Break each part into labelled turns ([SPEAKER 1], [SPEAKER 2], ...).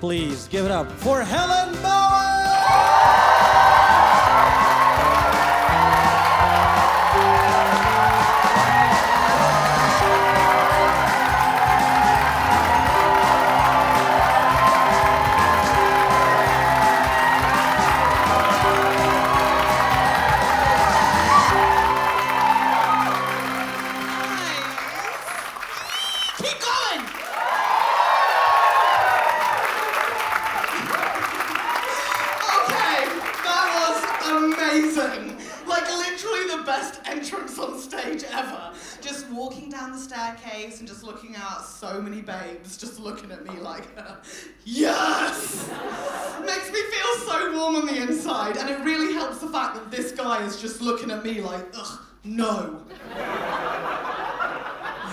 [SPEAKER 1] Please give it up for Helen Bauer!
[SPEAKER 2] And just looking out, so many babes just looking at me like, yes! Makes me feel so warm on the inside, and it really helps the fact that this guy is just looking at me like, ugh, no.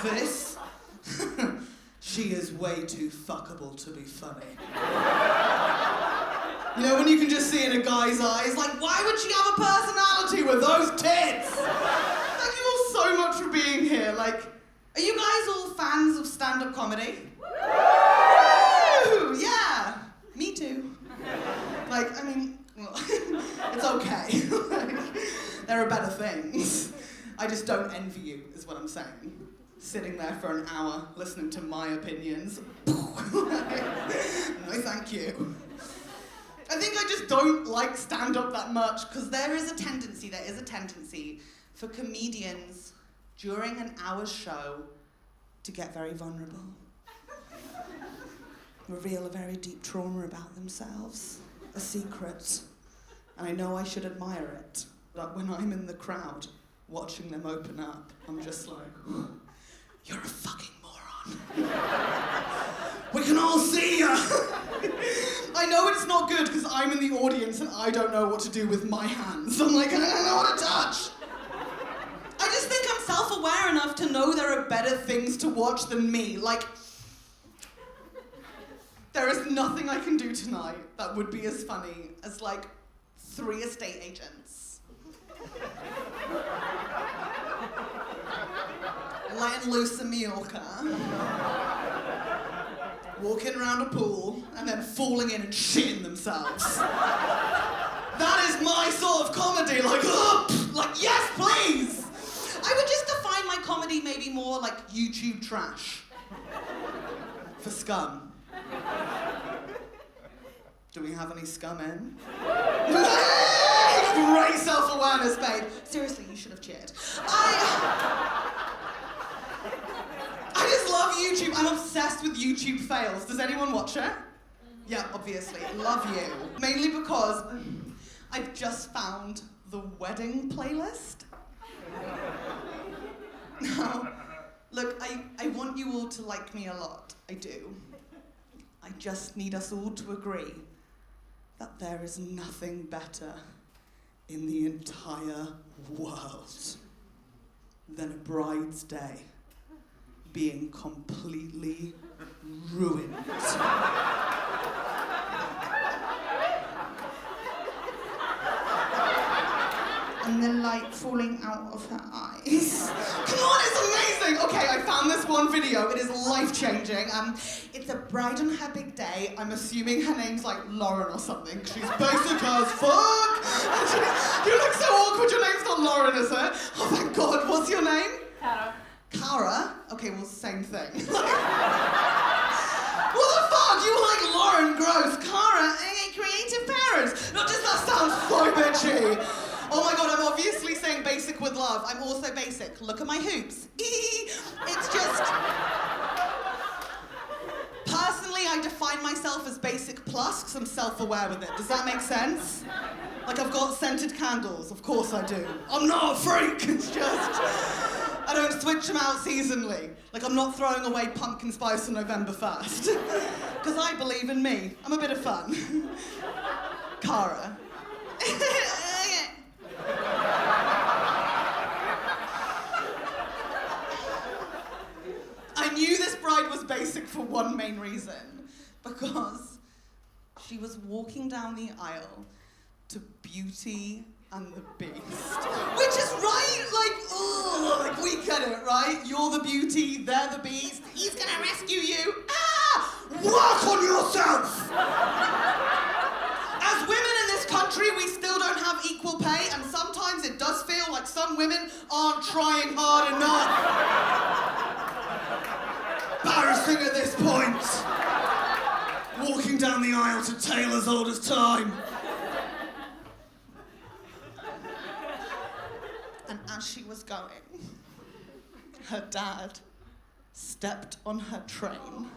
[SPEAKER 2] This? She is way too fuckable to be funny. You know, when you can just see in a guy's eyes, like, why would she have a personality with those tits? Thank you all so much for being here. Like, are you guys all fans of stand-up comedy? Woo! Yeah, me too. Like, I mean, well, it's okay. Like, there are better things. I just don't envy you, is what I'm saying. Sitting there for an hour, listening to my opinions. No, thank you. I think I just don't like stand-up that much, because there is a tendency for comedians during an hour's show to get very vulnerable. Reveal a very deep trauma about themselves, a secret. And I know I should admire it, but when I'm in the crowd watching them open up, I'm just like, you're a fucking moron. We can all see ya. I know it's not good because I'm in the audience and I don't know what to do with my hands. I'm like, I don't know what to touch. I just think I'm self-aware enough to know there are better things to watch than me. Like, there is nothing I can do tonight that would be as funny as, like, 3 estate agents letting loose a Mallorca, walking around a pool, and then falling in and shitting themselves. That is my sort of comedy, like, yes, please! I would just define my comedy maybe more like YouTube trash. For scum. Do we have any scum in? Great self-awareness, babe. Seriously, you should have cheered. I just love YouTube. I'm obsessed with YouTube fails. Does anyone watch it? Yeah, obviously. Love you. Mainly because I've just found the wedding playlist. Now, look, I want you all to like me a lot. I do. I just need us all to agree that there is nothing better in the entire world than a bride's day being completely ruined. And the light falling out of her eyes. Come on, it's amazing! Okay, I found this one video. It is life-changing. It's a bride on her big day. I'm assuming her name's like Lauren or something. She's basic as fuck! You look so awkward. Your name's not Lauren, is it? Oh, thank God. What's your name?
[SPEAKER 3] Cara.
[SPEAKER 2] Cara? Okay, well, same thing. What the fuck? You were like Lauren, gross. Cara, creative parents. No, just that sounds so bitchy. Oh my God, I'm obviously saying basic with love. I'm also basic. Look at my hoops. It's just... Personally, I define myself as basic plus because I'm self-aware with it. Does that make sense? Like, I've got scented candles. Of course I do. I'm not a freak. It's just... I don't switch them out seasonally. Like, I'm not throwing away pumpkin spice on November 1st. Because I believe in me. I'm a bit of fun. Cara. I knew this bride was basic for one main reason. Because she was walking down the aisle to Beauty and the Beast. Which is right, like we get it, right? You're the beauty, they're the beast, he's gonna rescue you. Work on yourself! young women aren't trying hard enough. Embarrassing at this point. Walking down the aisle to Taylor's Oldest Time. And as she was going, her dad stepped on her train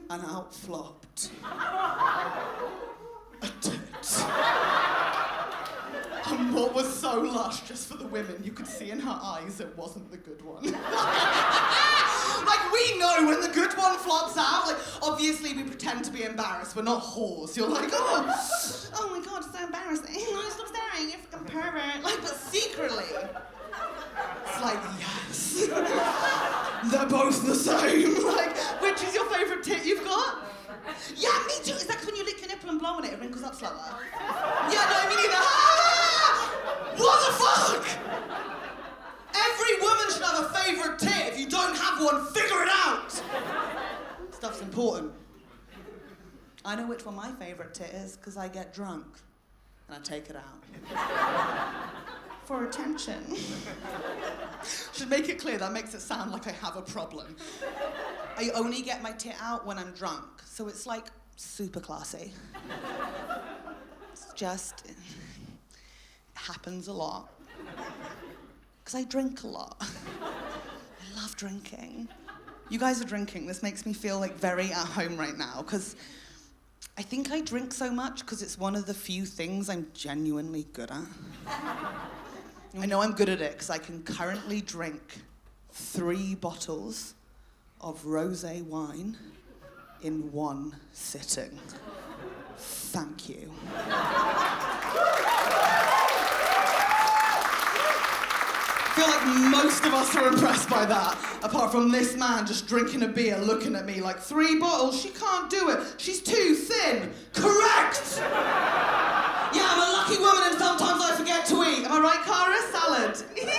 [SPEAKER 2] and out flopped a tit. And what was so lush, just for the women, you could see in her eyes it wasn't the good one. Like, we know when the good one flops out, like, obviously we pretend to be embarrassed, we're not whores. You're like, oh my God, it's so embarrassing. Stop staring, you're fucking pervert. Like, but secretly, it's like, yes. They're both the same. Like, which is your favourite tit you've got? Yeah, me too. Is that when you lick your nipple and blow on it, it wrinkles up slower? Yeah, no, me neither. What the fuck? Every woman should have a favourite tit. If you don't have one, figure it out. Stuff's important. I know which one my favourite tit is because I get drunk and I take it out. For attention. Should make it clear, that makes it sound like I have a problem. I only get my tit out when I'm drunk, so it's like super classy. It's just, it happens a lot. Because I drink a lot. I love drinking. You guys are drinking, this makes me feel like very at home right now, because I think I drink so much because it's one of the few things I'm genuinely good at. I know I'm good at it because I can currently drink 3 bottles of rosé wine in one sitting. Thank you. I feel like most of us are impressed by that, apart from this man just drinking a beer, looking at me like, 3 bottles? She can't do it. She's too thin. Correct! Yeah, I'm a lucky woman and sometimes I forget to eat. Am I right, Cara? Salad. No!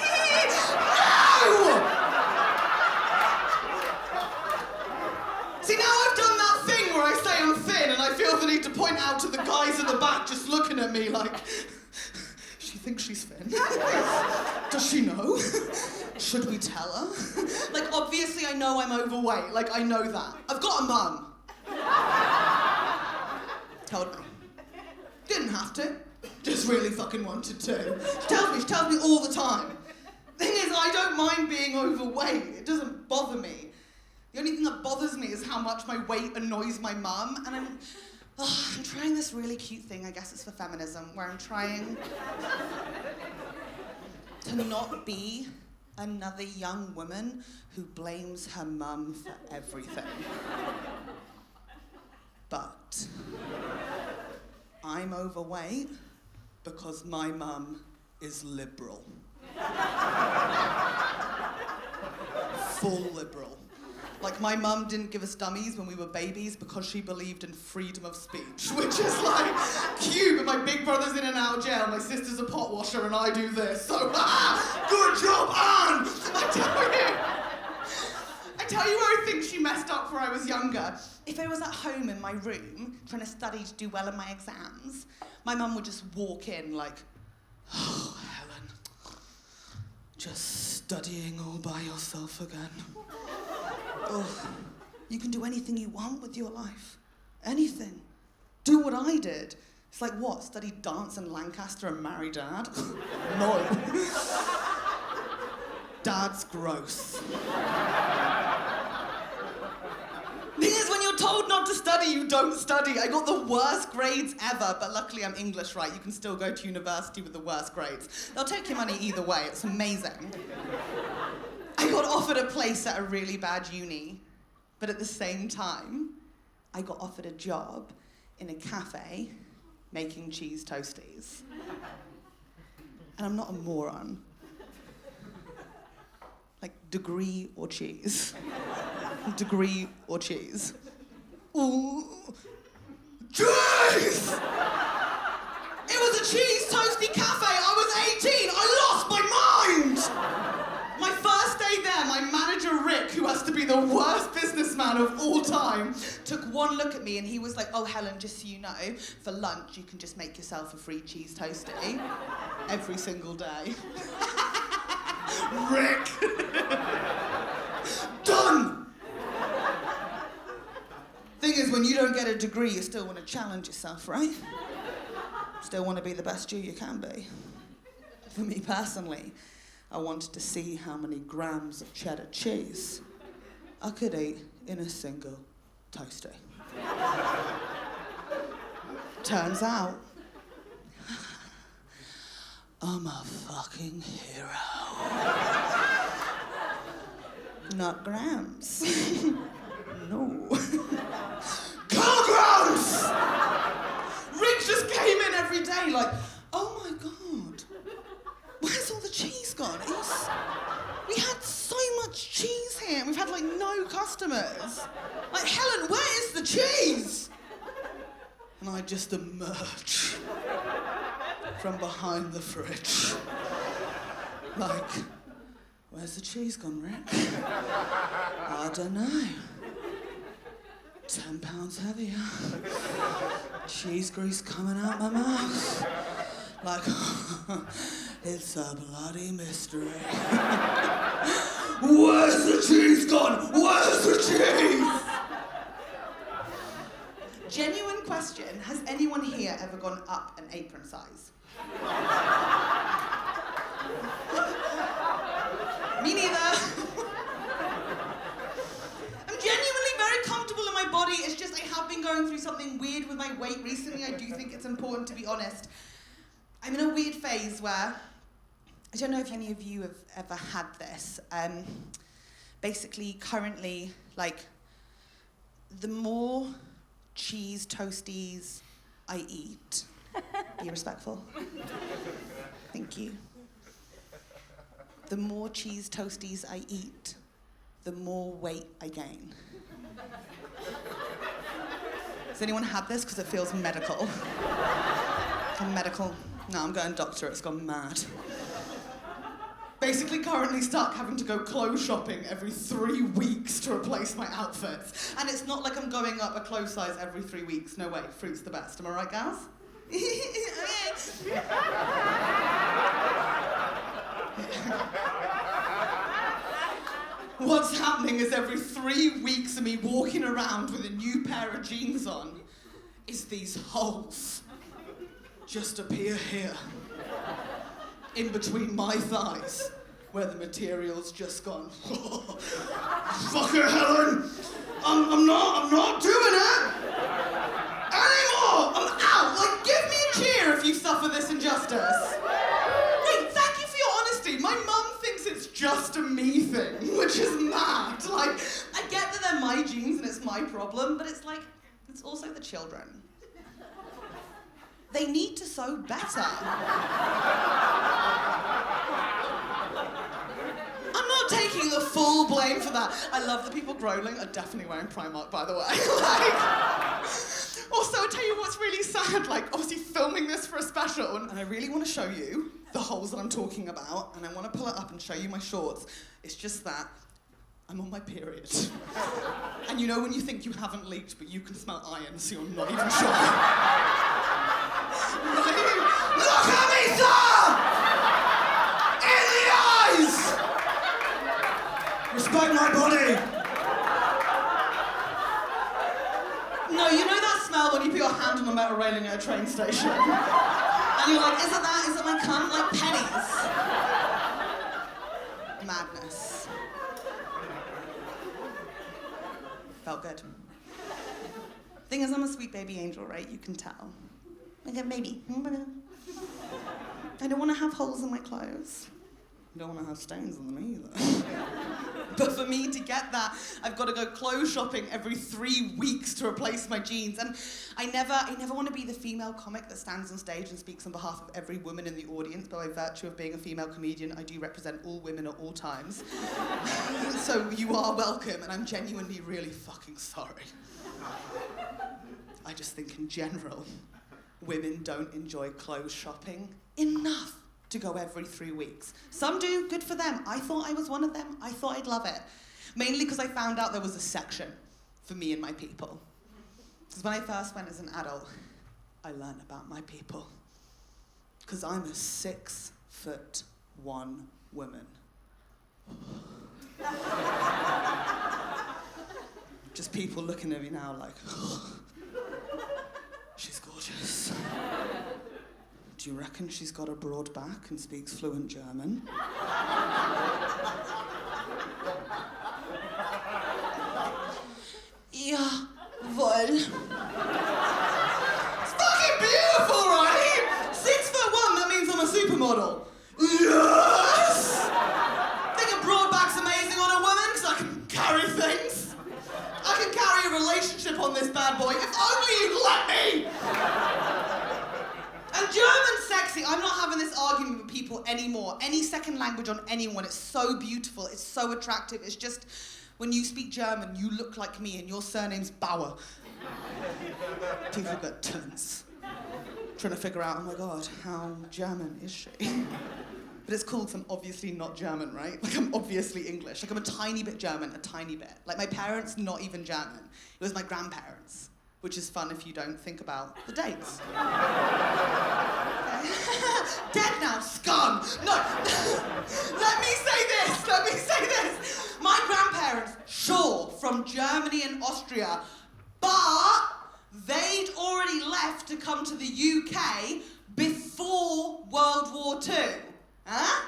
[SPEAKER 2] See, now I've done that thing where I say I'm thin and I feel the need to point out to the guys at the back just looking at me like, she thinks she's thin. Does she know? Should we tell her? Like, obviously I know I'm overweight. Like, I know that. I've got a mum. Told me. Didn't have to. Just really fucking wanted to. She tells me all the time. Thing is, I don't mind being overweight. It doesn't bother me. The only thing that bothers me is how much my weight annoys my mum, and I'm trying this really cute thing, I guess it's for feminism, where I'm trying to not be another young woman who blames her mum for everything. But I'm overweight because my mum is liberal. Full liberal. Like, my mum didn't give us dummies when we were babies because she believed in freedom of speech, which is like cute, but my big brother's in and out of jail, my sister's a pot washer, and I do this, so good job, Anne! I tell you where I think she messed up when I was younger. If I was at home in my room, trying to study to do well in my exams, my mum would just walk in like, oh, Helen, just studying all by yourself again. Oh, you can do anything you want with your life. Anything. Do what I did. It's like, what, study dance in Lancaster and marry Dad? No. Dad's gross. Thing is, when you're told not to study, you don't study. I got the worst grades ever, but luckily I'm English, right? You can still go to university with the worst grades. They'll take your money either way, it's amazing. I got offered a place at a really bad uni, but at the same time, I got offered a job in a cafe making cheese toasties. And I'm not a moron. Like, degree or cheese. Degree or cheese. Ooh. Cheese! It was a cheese toasty cafe. I was 18. I lost my mind! My first day there, my manager Rick, who has to be the worst businessman of all time, took one look at me and he was like, oh, Helen, just so you know, for lunch you can just make yourself a free cheese toasty. every single day. Rick! Done! Thing is, when you don't get a degree, you still want to challenge yourself, right? Still want to be the best you can be. For me personally, I wanted to see how many grams of cheddar cheese I could eat in a single toasty. Turns out, I'm a fucking hero. Not grams. No. Kilograms! Rick just came in every day like, oh my God, where's all the cheese gone? We had so much cheese here, and we've had like no customers. Like, Helen, where is the cheese? And I just emerge from behind the fridge. Like, where's the cheese gone, Rick? I don't know. 10 pounds heavier. Cheese grease coming out my mouth. Like, it's a bloody mystery. Where's the cheese gone? Where's the cheese? Genuine question, has anyone here ever gone up an apron size? Me neither. I'm genuinely very comfortable in my body. It's just I have been going through something weird with my weight recently. I do think it's important to be honest. I'm in a weird phase where, I don't know if any of you have ever had this. Basically, currently, like, the more cheese toasties I eat, be respectful. Thank you. The more cheese toasties I eat, the more weight I gain. Has anyone had this? Because it feels medical. Medical. No, I'm going doctor, it's gone mad. Basically currently stuck having to go clothes shopping every 3 weeks to replace my outfits. And it's not like I'm going up a clothes size every 3 weeks. No way, fruit's the best. Am I right, gals? What's happening is every 3 weeks of me walking around with a new pair of jeans on is these holes just appear here, in between my thighs, where the material's just gone. Fuck it, Helen! I'm not doing it anymore! I'm out! Like, give me a cheer if you suffer this injustice. Wait, thank you for your honesty. My mum thinks it's just a me thing, which is mad. Like, I get that they're my genes and it's my problem, but it's like, it's also the children. They need to sew better. I'm not taking the full blame for that. I love the people groaning are definitely wearing Primark, by the way. Also, I'll tell you what's really sad, like, obviously filming this for a special, and I really want to show you the holes that I'm talking about, and I want to pull it up and show you my shorts. It's just that I'm on my period. And you know when you think you haven't leaked, but you can smell iron, so you're not even sure. Look at me, sir! In the eyes! Respect my body! No, you know that smell when you put your hand on a metal railing at a train station? And you're like, is it that? Is it my cunt? Like pennies. Madness. Felt good. Thing is, I'm a sweet baby angel, right? You can tell. Like a baby. I don't want to have holes in my clothes. I don't want to have stains on them either. But for me to get that, I've got to go clothes shopping every 3 weeks to replace my jeans. And I never want to be the female comic that stands on stage and speaks on behalf of every woman in the audience. But by virtue of being a female comedian, I do represent all women at all times. So you are welcome, and I'm genuinely really fucking sorry. I just think in general, women don't enjoy clothes shopping enough to go every 3 weeks. Some do, good for them. I thought I was one of them. I thought I'd love it. Mainly because I found out there was a section for me and my people. Because when I first went as an adult, I learned about my people. Because I'm a 6'1" woman. Just people looking at me now like, oh, she's gorgeous. Do you reckon she's got a broad back and speaks fluent German? Jawohl. It's fucking beautiful, right? 6'1", that means I'm a supermodel. Yes! I think a broad back's amazing on a woman because I can carry things. I can carry a relationship on this bad boy if only you'd let me! And German's sexy. I'm not having this argument with people anymore. Any second language on anyone, it's so beautiful, it's so attractive. It's just, when you speak German, you look like me and your surname's Bauer. People get tense. Trying to figure out, oh my God, how German is she? But it's cool because I'm obviously not German, right? Like, I'm obviously English. Like, I'm a tiny bit German, a tiny bit. Like, my parents, not even German. It was my grandparents, which is fun if you don't think about the dates. Dead now, scum! No, let me say this. My grandparents, sure, from Germany and Austria, but they'd already left to come to the UK before World War II. Huh?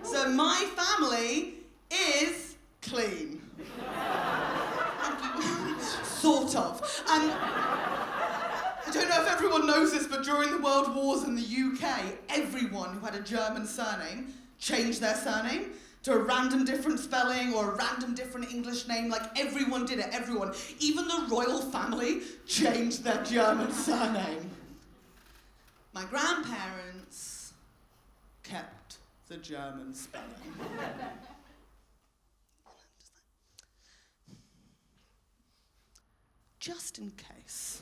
[SPEAKER 2] So my family is clean. Sort of. And I don't know if everyone knows this, but during the World Wars in the UK, everyone who had a German surname changed their surname to a random different spelling or a random different English name. Like, everyone did it, everyone. Even the royal family changed their German surname. My grandparents kept the German spelling. Just in case.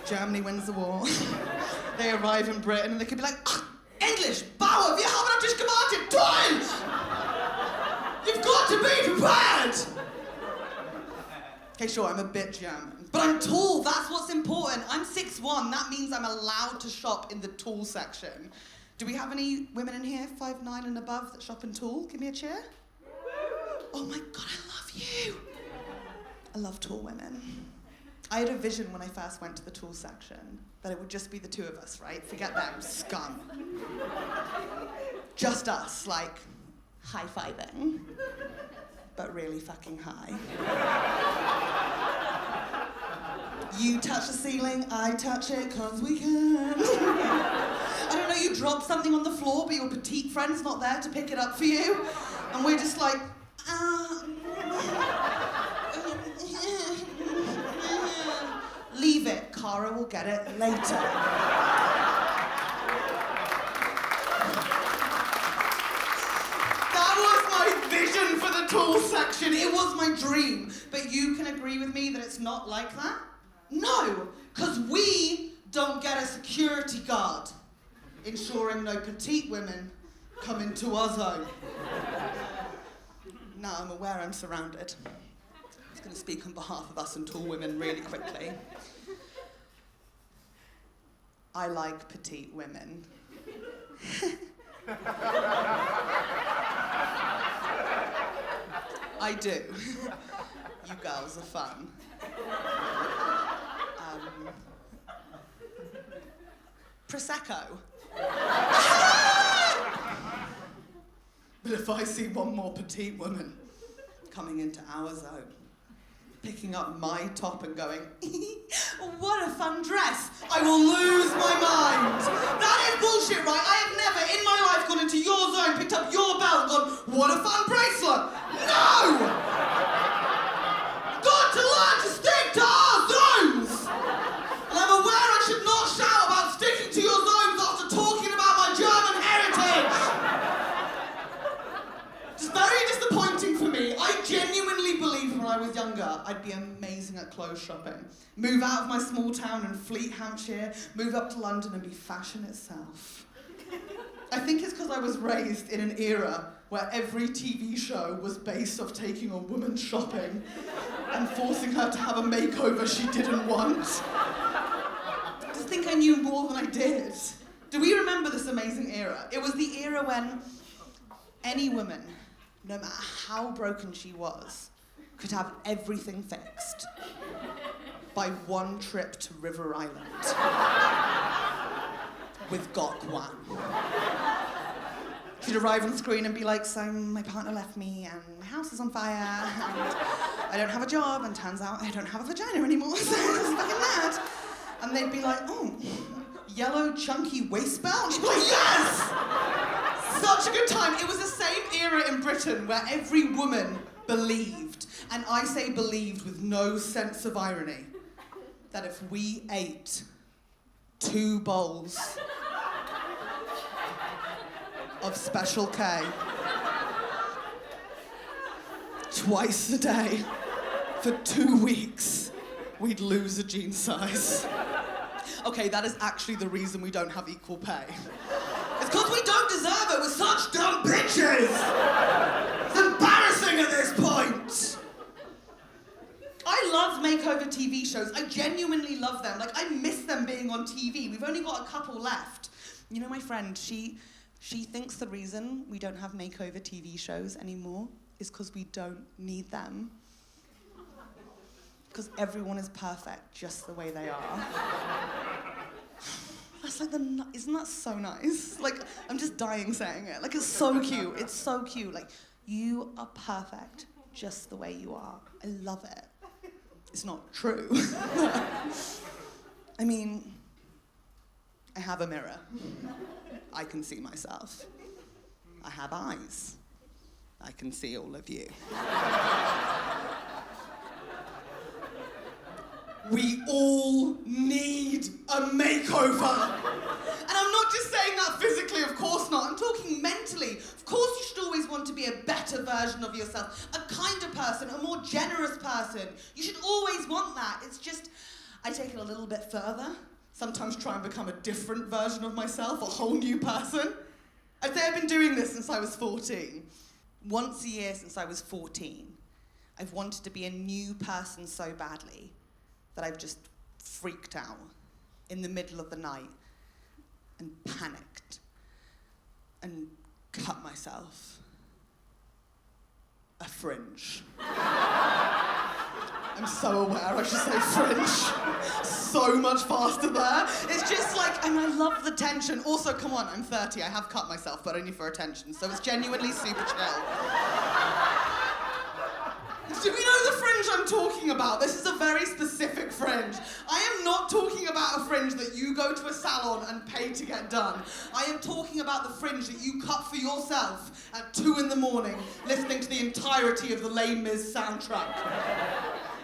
[SPEAKER 2] Germany wins the war. They arrive in Britain and they could be like, English, Bauer, wir haben auf dich gewartet, toll! You've got to be prepared! Okay, sure, I'm a bit German, but I'm tall, that's what's important. I'm 6'1", that means I'm allowed to shop in the tall section. Do we have any women in here, 5'9" and above, that shop in tall? Give me a cheer. Oh my God, I love you. I love tall women. I had a vision when I first went to the tall section that it would just be the two of us, right? Forget them, scum. Just us, like, high-fiving, but really fucking high. You touch the ceiling, I touch it, 'cause we can. I don't know, you drop something on the floor, but your petite friend's not there to pick it up for you, and we're just like, leave it, Cara will get it later. That was my vision for the tall section. It was my dream. But you can agree with me that it's not like that? No, because we don't get a security guard, ensuring no petite women come into our zone. Now I'm aware I'm surrounded. I'm going to speak on behalf of us and tall women really quickly. I like petite women. I do. You girls are fun. Prosecco. But if I see one more petite woman coming into our zone, picking up my top and going, what a fun dress, I will lose my mind. That is bullshit, right? I have never in my life gone into your zone, picked up your belt and gone, what a fun bracelet. No! Got to learn to stick to our zones. And I'm aware I should not shout about sticking to your zones after talking about my German heritage. It's very disappointing for me. I genuinely believed when I was younger I'd be amazing at clothes shopping. Move out of my small town in Fleet, Hampshire, move up to London and be fashion itself. I think it's because I was raised in an era where every TV show was based off taking a woman shopping and forcing her to have a makeover she didn't want. I just think I knew more than I did. Do we remember this amazing era? It was the era when any woman, no matter how broken she was, could have everything fixed by one trip to River Island with Gok Wan. She'd arrive on screen and be like, so my partner left me and my house is on fire and I don't have a job and turns out I don't have a vagina anymore, so it's fucking mad. And they'd be like, oh, yellow chunky waist belt? And she'd be like, yes! Such a good time. It was the same era in Britain where every woman believed, and I say believed with no sense of irony, that if we ate 2 bowls of Special K twice a day for 2 weeks, we'd lose a jean size. Okay, that is actually the reason we don't have equal pay. It's because we don't deserve it. We're such dumb bitches. It's embarrassing at this point. I love makeover TV shows. I genuinely love them. Like, I miss them being on TV. We've only got a couple left. You know, my friend, she thinks the reason we don't have makeover TV shows anymore is because we don't need them. Because everyone is perfect just the way they are. That's like isn't that so nice? Like, I'm just dying saying it. Like, it's so cute. It's so cute. Like, you are perfect just the way you are. I love it. It's not true. I mean, I have a mirror. I can see myself. I have eyes. I can see all of you. We all need a makeover. And I'm not just saying that physically, of course not. I'm talking mentally. Of course you should always want to be a better version of yourself, a kinder person, a more generous person. You should always want that. It's just, I take it a little bit further. Sometimes try and become a different version of myself, a whole new person. I'd say I've been doing this since I was 14. Once a year since I was 14, I've wanted to be a new person so badly that I've just freaked out in the middle of the night and panicked and cut myself a fringe. I'm so aware I should say fringe. So much faster there. It's just like, and I love the tension. Also, come on, I'm 30, I have cut myself, but only for attention, so it's genuinely super chill. Do we know the fringe I'm talking about? This is a very specific fringe. I am not talking about a fringe that you go to a salon and pay to get done. I am talking about the fringe that you cut for yourself at 2 a.m, listening to the entirety of the Les Mis soundtrack.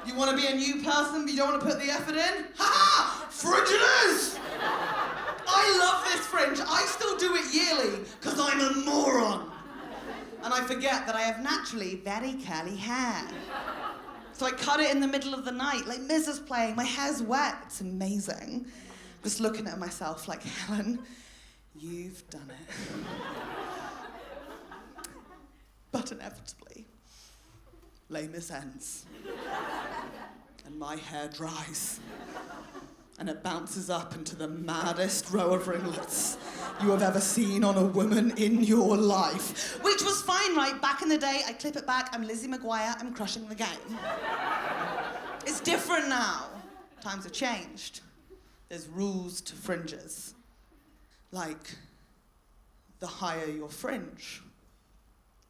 [SPEAKER 2] You want to be a new person, but you don't want to put the effort in? Ha-ha! Fringe it is! I love this fringe. I still do it yearly, because I'm a moron. And I forget that I have naturally very curly hair. So I cut it in the middle of the night, like Miz is playing, my hair's wet, it's amazing. Just looking at myself like, Helen, you've done it. But inevitably, Les Mis ends. And my hair dries. And it bounces up into the maddest row of ringlets you have ever seen on a woman in your life. Which was fine, right? Back in the day, I clip it back, I'm Lizzie McGuire, I'm crushing the game. It's different now. Times have changed. There's rules to fringes. Like, the higher your fringe,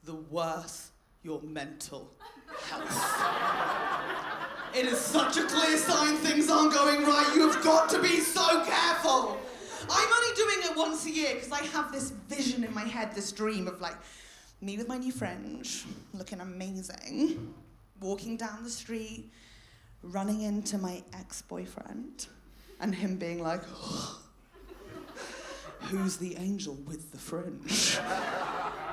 [SPEAKER 2] the worse your mental health. It is such a clear sign things aren't going right. You have got to be so careful. I'm only doing it once a year because I have this vision in my head, this dream of like me with my new fringe, looking amazing, walking down the street, running into my ex-boyfriend, and him being like, oh, who's the angel with the fringe?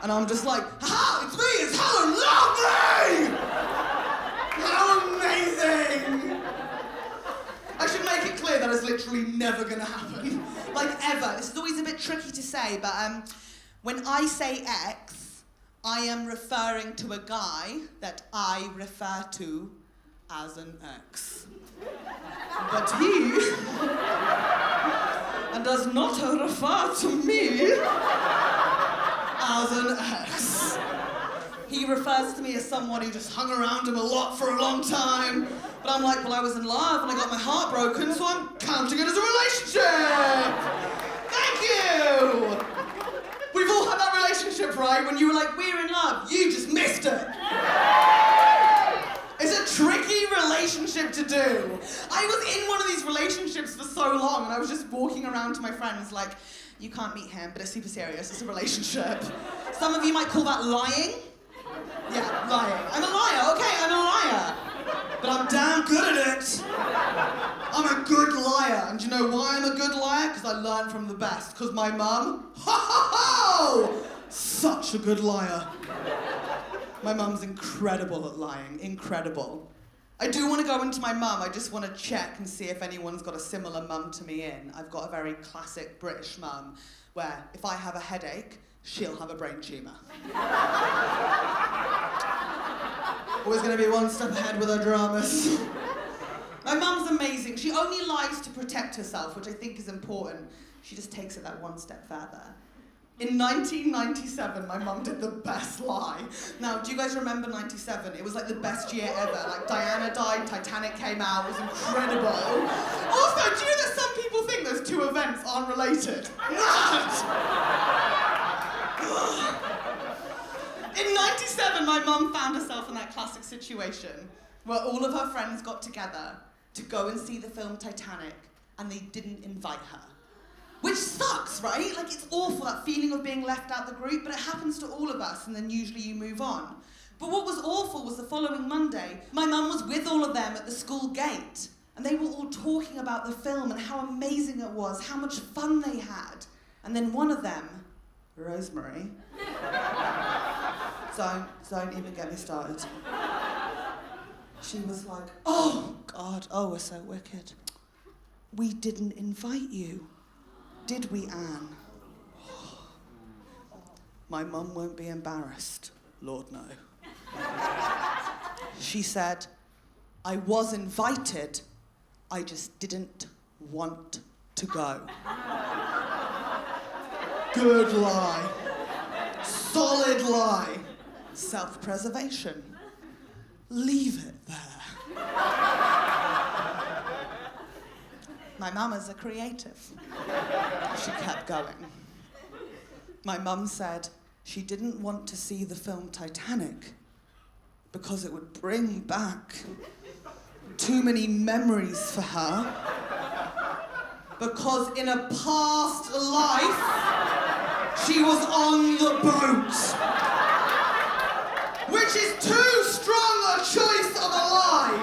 [SPEAKER 2] And I'm just like, ha! It's me! It's Helen! Love me! How amazing! I should make it clear that is literally never gonna happen. Like, ever. This is always a bit tricky to say, but when I say ex, I am referring to a guy that I refer to as an ex. But he does not refer to me as an ex. He refers to me as someone who just hung around him a lot for a long time. But I'm like, well, I was in love and I got my heart broken, so I'm counting it as a relationship. Thank you. We've all had that relationship, right? When you were like, we're in love, you just missed it. It's a tricky relationship to do. I was in one of these relationships for so long and I was just walking around to my friends like, you can't meet him, but it's super serious, it's a relationship. Some of you might call that lying. Yeah, lying. I'm a liar, okay, I'm a liar. But I'm damn good at it. I'm a good liar. And do you know why I'm a good liar? Because I learned from the best. Because my mum, such a good liar. My mum's incredible at lying, incredible. I do want to go into my mum. I just want to check and see if anyone's got a similar mum to me in. I've got a very classic British mum where if I have a headache, she'll have a brain tumour. Always going to be one step ahead with her dramas. My mum's amazing. She only lies to protect herself, which I think is important. She just takes it that one step further. In 1997, my mum did the best lie. Now, do you guys remember 97? It was like the best year ever. Like, Diana died, Titanic came out, it was incredible. Also, do you know that some people think those two events aren't related? Not! In 97, my mum found herself in that classic situation where all of her friends got together to go and see the film Titanic, and they didn't invite her. Which sucks, right? Like, it's awful, that feeling of being left out the group, but it happens to all of us, and then usually you move on. But what was awful was the following Monday, my mum was with all of them at the school gate, and they were all talking about the film and how amazing it was, how much fun they had. And then one of them, Rosemary, don't even get me started. She was like, oh, God, oh, we're so wicked. We didn't invite you. Did we, Anne? My mum won't be embarrassed. Lord, no. She said, I was invited, I just didn't want to go. Good lie. Solid lie. Self-preservation. Leave it there. My mum is a creative. She kept going. My mum said she didn't want to see the film Titanic because it would bring back too many memories for her. Because in a past life, she was on the boat. Which is too strong a choice of a lie.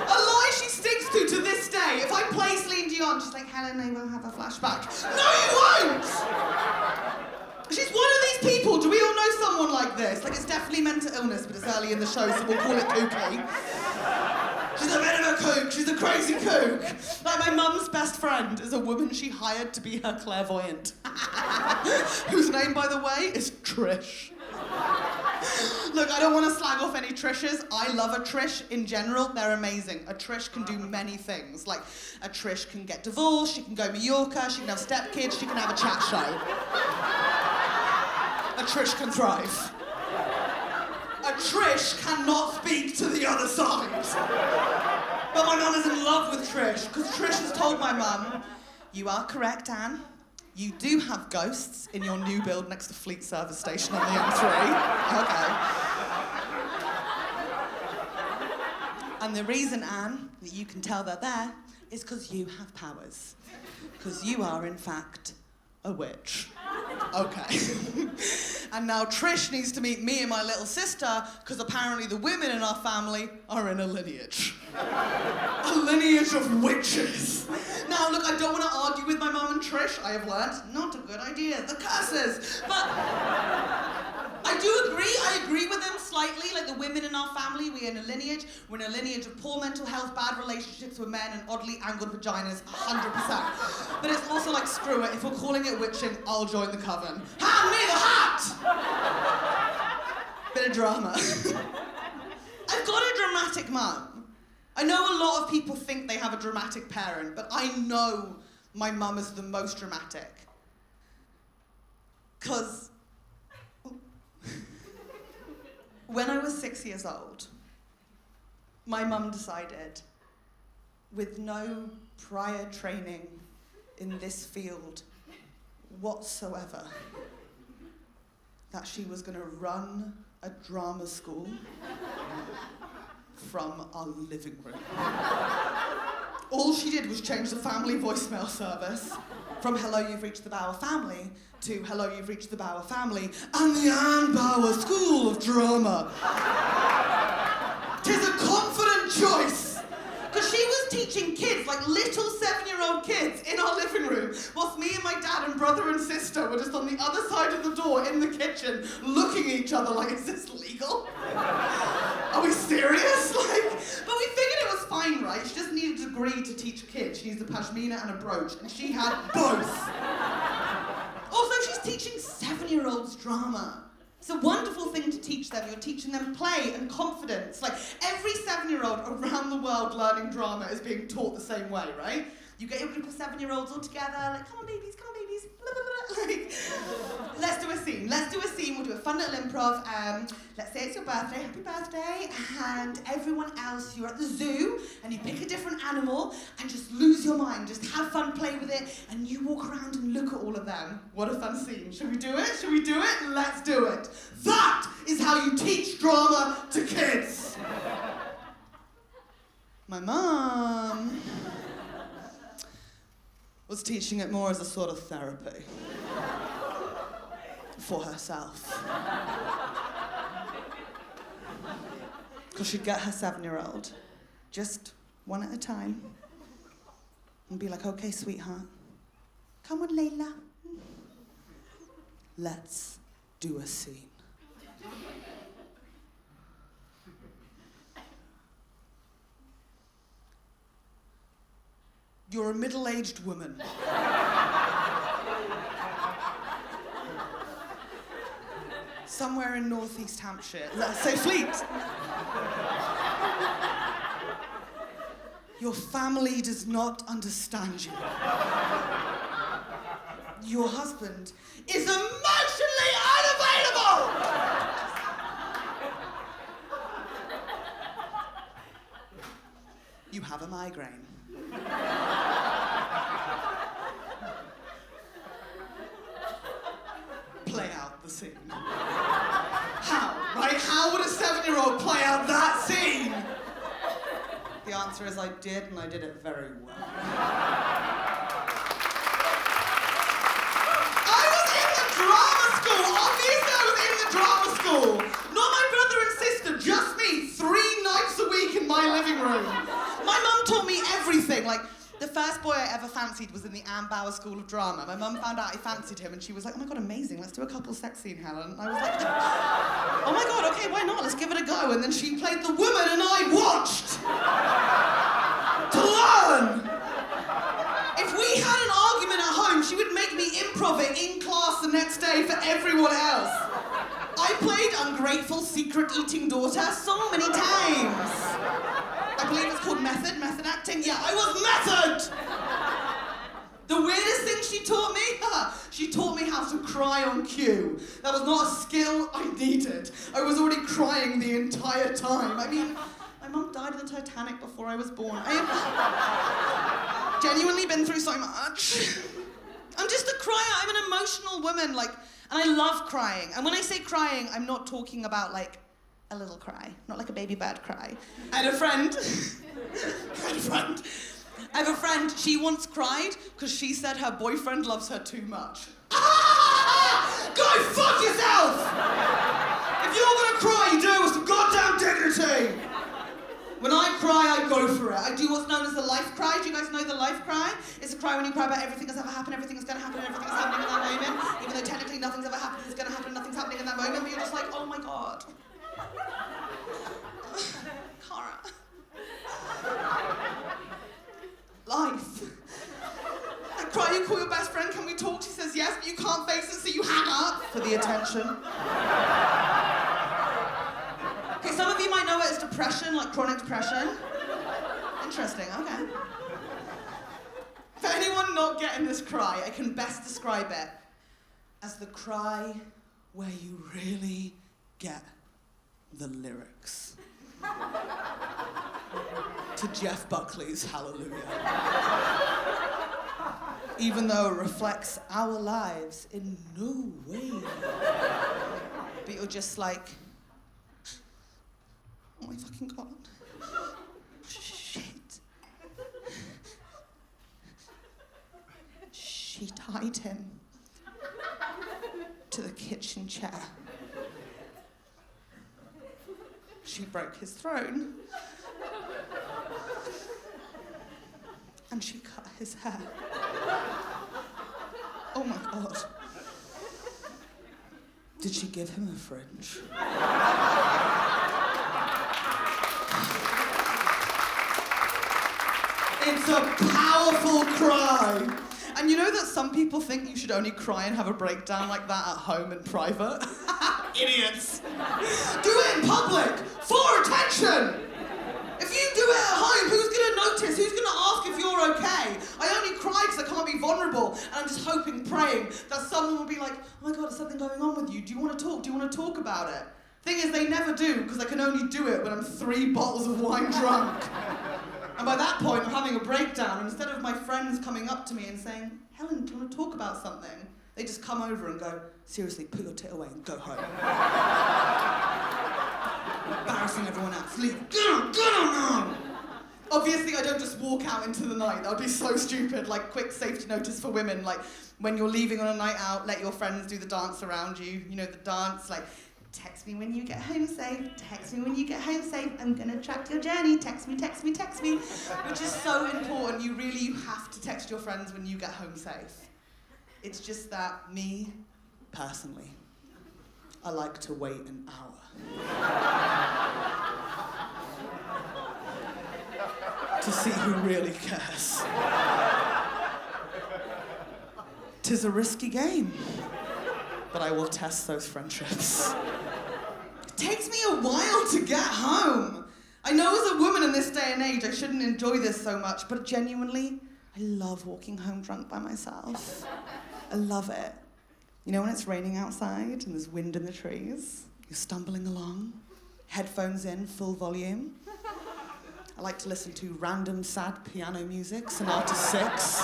[SPEAKER 2] A lie she sticks to this day. If I play Celine Dion, she's like, Helena, you won't have a flashback. No, you won't! She's one of these people. Do we all know someone like this? Like, it's definitely mental illness, but it's early in the show, so we'll call it kooky. She's a bit of a kook. She's a crazy kook. Like, my mum's best friend is a woman she hired to be her clairvoyant. Whose name, by the way, is Trish. Look, I don't want to slag off any Trishes. I love a Trish in general. They're amazing. A Trish can do many things. Like, a Trish can get divorced, she can go Mallorca, she can have stepkids, she can have a chat show. A Trish can thrive. A Trish cannot speak to the other side. But my mum is in love with Trish, because Trish has told my mum, you are correct, Anne. You do have ghosts in your new build next to Fleet Service Station on the M3. Okay. And the reason, Anne, that you can tell they're there is because you have powers. Because you are, in fact, a witch. Okay. And now Trish needs to meet me and my little sister, because apparently the women in our family are in a lineage. A lineage of witches. Now, look, I don't want to argue with my mum and Trish. I have learnt, not a good idea. The curses. But I I agree with them slightly. Like the women in our family, we're in a lineage of poor mental health, bad relationships with men, and oddly angled vaginas, 100%. But it's also like, screw it, if we're calling it witching, I'll join the coven. Hand me the hat! Bit of drama. I've got a dramatic mum. I know a lot of people think they have a dramatic parent, but I know my mum is the most dramatic. 'Cause when I was 6 years old, my mum decided, with no prior training in this field whatsoever, that she was going to run a drama school from our living room. All she did was change the family voicemail service from "Hello, you've reached the Bauer family" to "Hello, you've reached the Bauer family and the Anne Bauer School of Drama." 'Tis a confident choice. Because she was teaching kids, like little 7-year-old kids, in our living room, whilst me and my dad and brother and sister were just on the other side of the door in the kitchen, looking at each other like, is this legal? Are we serious? But we figured it was fine, right? She just needed a degree to teach kids. She needs a pashmina and a brooch, and she had both. Also, she's teaching 7-year-olds drama. It's a wonderful thing to teach them. You're teaching them play and confidence. Like, every 7-year-old around the world learning drama is being taught the same way, right? You get your group of 7-year-olds all together, like, come on babies, blah, blah, blah. Like, let's do a scene. We'll do a fun little improv. Let's say it's your birthday, happy birthday, and everyone else, you're at the zoo, and you pick a different animal, and just lose your mind, just have fun, play with it, and you walk around and look at all of them. What a fun scene. Should we do it? Let's do it. That is how you teach drama to kids. My mum was teaching it more as a sort of therapy for herself. Because she'd get her 7-year-old, just one at a time, and be like, okay, sweetheart, come on, Layla. Let's do a scene. You're a middle-aged woman. Somewhere in northeast Hampshire, let's say Fleet. Your family does not understand you. Your husband is emotionally unavailable! You have a migraine. Play out the scene. How, right? How would a 7-year-old play out that scene? The answer is I did, and I did it very well. I was in the drama school! Obviously I was in the drama school! Not my brother and sister, just me, 3 nights a week in my living room. My mum taught me everything, like, the first boy I ever fancied was in the Anne Bauer School of Drama. My mum found out I fancied him, and she was like, oh my God, amazing, let's do a couple sex scene, Helen. And I was like, oh my God, okay, why not? Let's give it a go. And then she played the woman, and I watched to learn. If we had an argument at home, she would make me improv it in class the next day for everyone else. I played ungrateful, secret-eating daughter so many times. I believe it's called method acting. Yeah, I was method! The weirdest thing she taught me? She taught me how to cry on cue. That was not a skill I needed. I was already crying the entire time. I mean, my mum died in the Titanic before I was born. I have genuinely been through so much. I'm just a crier. I'm an emotional woman, and I love crying. And when I say crying, I'm not talking about, a little cry, not like a baby bird cry. I had a friend, she once cried because she said her boyfriend loves her too much. Go fuck yourself! If you're gonna cry, you do it with some goddamn dignity! When I cry, I go for it. I do what's known as the life cry. Do you guys know the life cry? It's a cry when you cry about everything that's ever happened, everything that's gonna happen, and everything that's happening in that moment. Even though technically nothing's ever happened, it's gonna happen, and nothing's happening in that moment, but you're just like, you call your best friend? Can we talk? She says yes, but you can't face it, so you hang up for the attention. Okay, some of you might know it as depression, like chronic depression. Interesting, okay. For anyone not getting this cry, I can best describe it as the cry where you really get the lyrics. To Jeff Buckley's Hallelujah. Even though it reflects our lives in no way. But you're just like, oh my fucking God. Shit. She tied him to the kitchen chair. She broke his throne. And she cut his hair. Oh my God. Did she give him a fringe? It's a powerful cry. And you know that some people think you should only cry and have a breakdown like that at home in private? Idiots. Do it in public, for attention. If you do it at home, who's gonna notice? Who's gonna ask if you're okay? I only cry because I can't be vulnerable, and I'm just hoping, praying that someone will be like, oh my God, there's something going on with you. Do you want to talk? Do you want to talk about it? Thing is, they never do, because I can only do it when I'm 3 bottles of wine drunk. And by that point, I'm having a breakdown, and instead of my friends coming up to me and saying, Helen, do you want to talk about something? They just come over and go, seriously, put your tit away and go home. Embarrassing everyone else. Leave. Get on. Obviously, I don't just walk out into the night. That would be so stupid. Like, quick safety notice for women. Like, when you're leaving on a night out, let your friends do the dance around you. You know, the dance, like, text me when you get home safe. Text me when you get home safe. I'm gonna track your journey. Text me. Which is so important. You have to text your friends when you get home safe. It's just that me, personally, I like to wait an hour. To see who really cares. 'Tis a risky game, but I will test those friendships. It takes me a while to get home. I know as a woman in this day and age, I shouldn't enjoy this so much, but genuinely, I love walking home drunk by myself. I love it. You know when it's raining outside and there's wind in the trees? You're stumbling along, headphones in, full volume. I like to listen to random sad piano music, Sonata 6.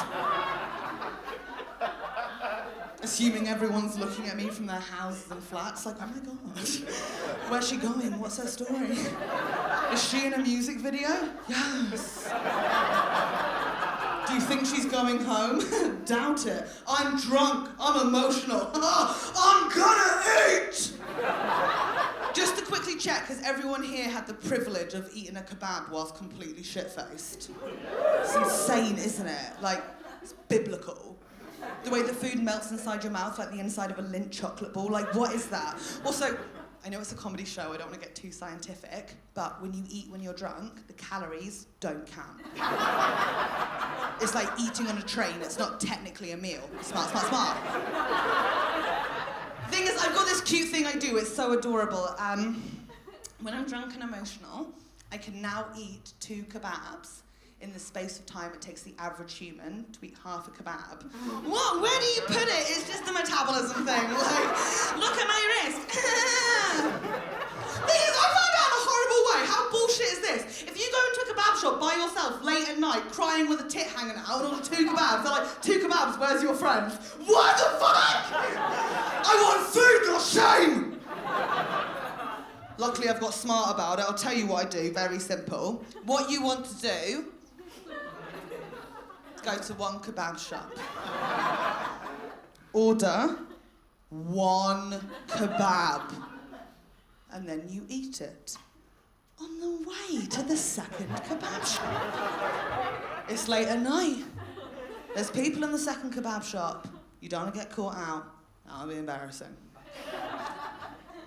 [SPEAKER 2] Assuming everyone's looking at me from their houses and flats, like, oh my God, where's she going? What's her story? Is she in a music video? Yes. Do you think she's going home? Doubt it. I'm drunk. I'm emotional. I'm gonna eat! Just to quickly check, has everyone here had the privilege of eating a kebab whilst completely shit-faced? It's insane, isn't it? Like, it's biblical. The way the food melts inside your mouth like the inside of a Lindt chocolate ball. Like, what is that? Also, I know it's a comedy show, I don't want to get too scientific, but when you eat when you're drunk, the calories don't count. It's like eating on a train, it's not technically a meal. Smart. Thing is, I've got this cute thing I do, it's so adorable. When I'm drunk and emotional, I can now eat 2 kebabs in the space of time it takes the average human to eat half a kebab. What? Where do you put it? It's just a metabolism thing. Like, look at my wrist. Thing is, I found out in a horrible way. How bullshit is this? If you go into a kebab shop by yourself late at night, crying with a tit hanging out, and order 2 kebabs, they're like, 2 kebabs, where's your friends? What the fuck? I want food, not shame! Luckily, I've got smart about it. I'll tell you what I do, very simple. What you want to do, go to one kebab shop. Order 1 kebab. And then you eat it. On the way to the second kebab shop. It's late at night. There's people in the second kebab shop. You don't want to get caught out. That'll be embarrassing.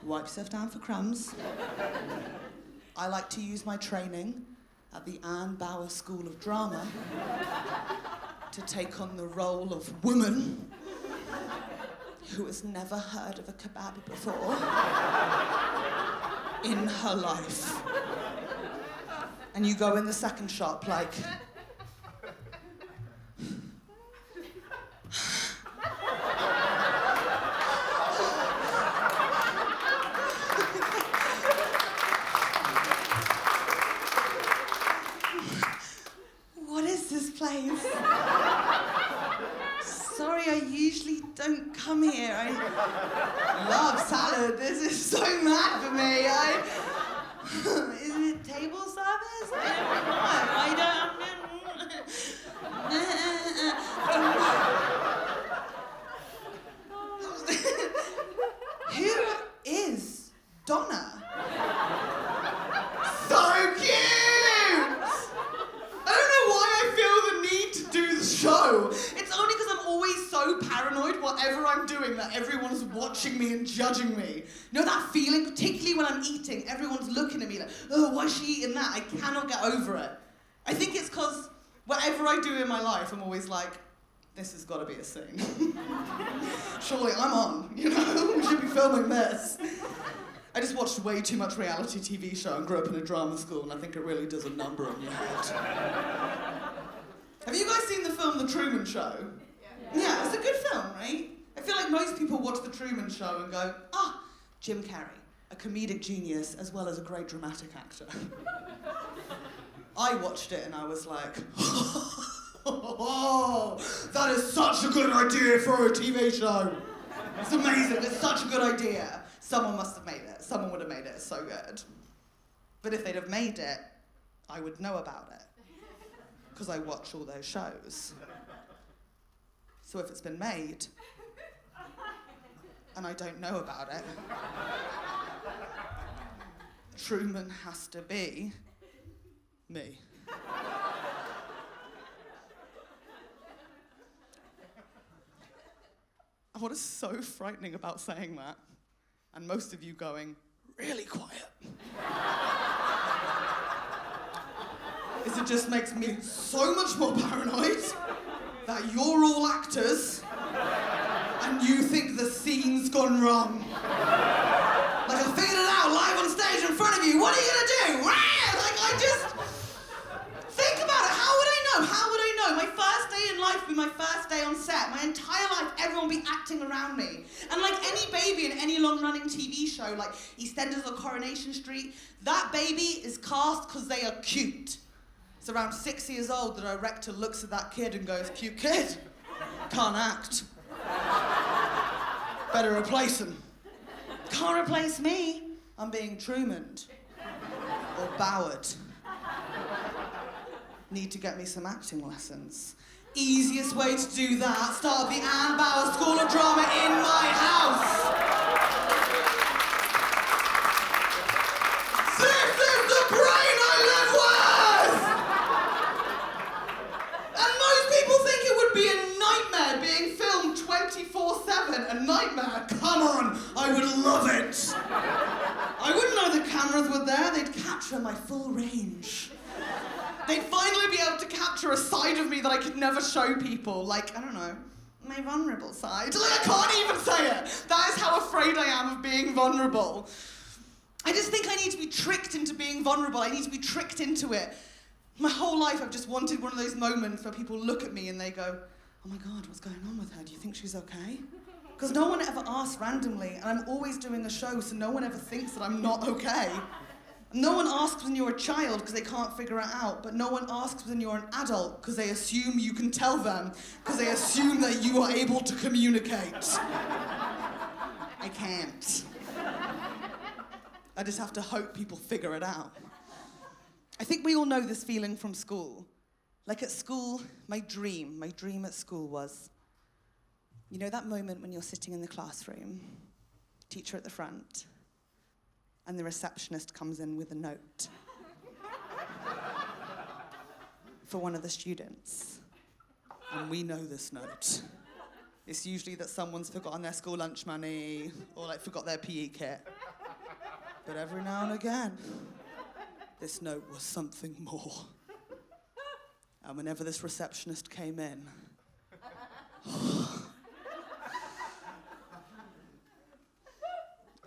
[SPEAKER 2] Wipe yourself down for crumbs. I like to use my training at the Helen Bauer School of Drama to take on the role of woman who has never heard of a kebab before in her life. And you go in the second shop like... What is this place? Sorry, I usually don't come here. I love salad. This is so mad for me. Is it table service? I don't know. Who is Donna? So cute! I don't know why I feel the need to do the show. It's only because I'm always so paranoid whatever I'm doing that everyone's watching me and judging me. You know that feeling, particularly when I'm eating, everyone's looking at me like, oh, why is she eating that? I cannot get over it. I think it's because whatever I do in my life, I'm always like, this has got to be a scene. Surely I'm on, you know? We should be filming this. I just watched way too much reality TV show and grew up in a drama school, and I think it really does a number on your head. Have you guys seen the film The Truman Show? Yeah, it's a good film, right? I feel like most people watch The Truman Show and go, Jim Carrey, a comedic genius as well as a great dramatic actor. I watched it and I was like, oh, that is such a good idea for a TV show. It's amazing, it's such a good idea. Someone must have made it. Someone would have made it. It's so good. But if they'd have made it, I would know about it. Because I watch all those shows. So if it's been made, and I don't know about it, Truman has to be me. And what is so frightening about saying that, and most of you going, really quiet, is it just makes me so much more paranoid that you're all actors and you think the scene's gone wrong. Like I figured it out live on stage in front of you, what are you gonna do? Like I just, think about it, how would I know? How would I know? My first day in life would be my first day on set. My entire life, everyone would be acting around me. And like any baby in any long-running TV show, like EastEnders or Coronation Street, that baby is cast because they are cute. It's around 6 years old, the director looks at that kid and goes, cute kid, can't act. Better replace him. Can't replace me. I'm being Truman'd. Or Bauered. Need to get me some acting lessons. Easiest way to do that, start the Helen Bauer School of Drama in my house. This is the brain I live with! And most people think it would be a nightmare being filmed 24/7. A nightmare? Come on, I would love it. I wouldn't know the cameras were there, they'd capture my full range. They'd finally be able to capture a side of me that I could never show people. Like, I don't know, my vulnerable side. Like, I can't even say it. That is how afraid I am of being vulnerable. I just think I need to be tricked into being vulnerable. I need to be tricked into it. My whole life I've just wanted one of those moments where people look at me and they go, oh my God, what's going on with her? Do you think she's okay? Because no one ever asks randomly, and I'm always doing a show, so no one ever thinks that I'm not okay. No one asks when you're a child because they can't figure it out, but no one asks when you're an adult because they assume you can tell them, because they assume that you are able to communicate. I can't. I just have to hope people figure it out. I think we all know this feeling from school. Like at school, my dream at school was, you know that moment when you're sitting in the classroom, teacher at the front, and the receptionist comes in with a note for one of the students. And we know this note. It's usually that someone's forgotten their school lunch money or like forgot their PE kit. But every now and again, this note was something more. And whenever this receptionist came in,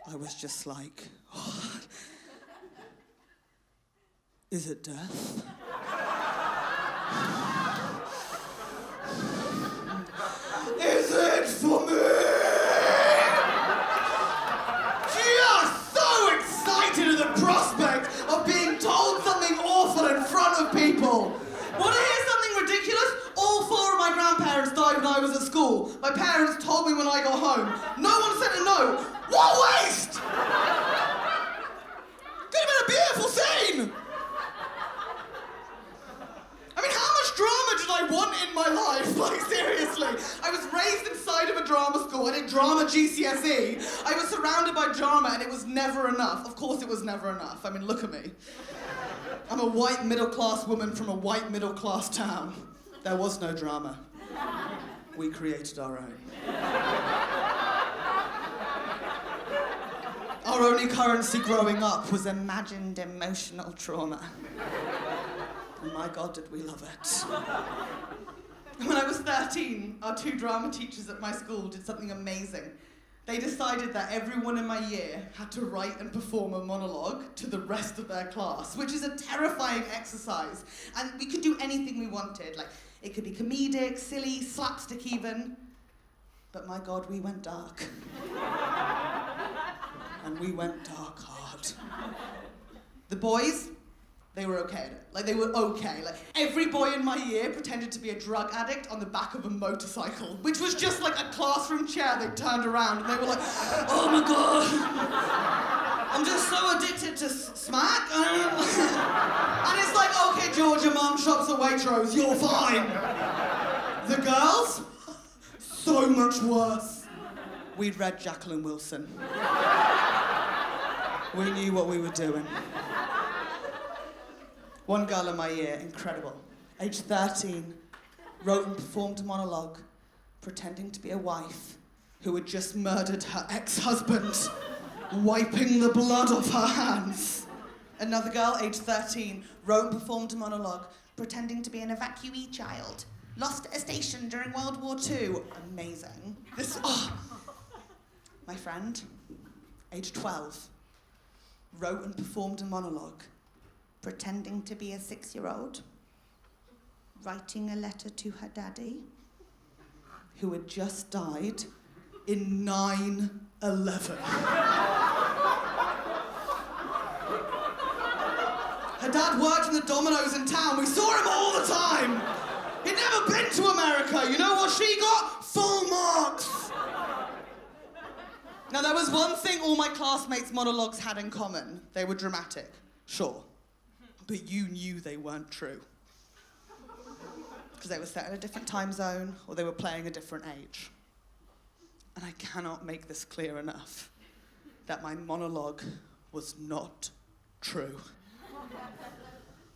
[SPEAKER 2] I was just like, oh, is it death? Is it for me? Just so excited at the prospect of being told something awful in front of people. Want to hear something ridiculous? All 4 of my grandparents died when I was at school. My parents told me when I got home. No one sent a note. What waste! Could have been a beautiful scene! I mean, how much drama did I want in my life? Like, seriously. I was raised inside of a drama school. I did drama GCSE. I was surrounded by drama, and it was never enough. Of course it was never enough. I mean, look at me. I'm a white middle-class woman from a white middle-class town. There was no drama. We created our own. Our only currency growing up was imagined emotional trauma. And my God, did we love it. When I was 13, our 2 drama teachers at my school did something amazing. They decided that everyone in my year had to write and perform a monologue to the rest of their class, which is a terrifying exercise. And we could do anything we wanted. Like, it could be comedic, silly, slapstick even. But my God, we went dark. And we went dark hard. The boys, they were okay at it. Like, they were okay. Like, every boy in my year pretended to be a drug addict on the back of a motorcycle, which was just like a classroom chair. They turned around and they were like, oh my God, I'm just so addicted to smack. And it's like, okay, George, your mum shops at Waitrose, you're fine. The girls, so much worse. We'd read Jacqueline Wilson. We knew what we were doing. One girl in my year, incredible, age 13, wrote and performed a monologue pretending to be a wife who had just murdered her ex-husband, wiping the blood off her hands. Another girl, age 13, wrote and performed a monologue pretending to be an evacuee child, lost at a station during World War II. Amazing. My friend, age 12, wrote and performed a monologue pretending to be a 6-year-old, writing a letter to her daddy, who had just died in 9/11. Her dad worked in the Domino's in town. We saw him all the time. He'd never been to America. You know what she got? Full marks. Now, there was one thing all my classmates' monologues had in common. They were dramatic, sure. But you knew they weren't true. Because they were set in a different time zone, or they were playing a different age. And I cannot make this clear enough, that my monologue was not true.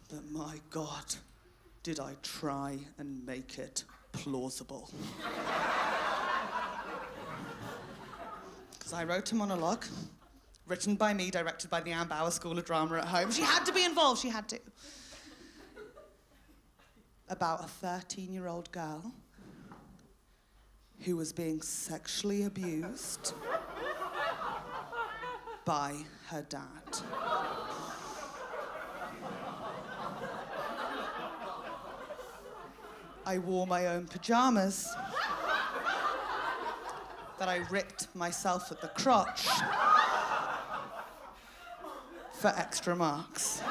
[SPEAKER 2] But my God, did I try and make it plausible. Because I wrote a monologue, written by me, directed by the Helen Bauer School of Drama at home. She had to be involved, she had to. About a 13-year-old girl who was being sexually abused by her dad. I wore my own pajamas that I ripped myself at the crotch for extra marks.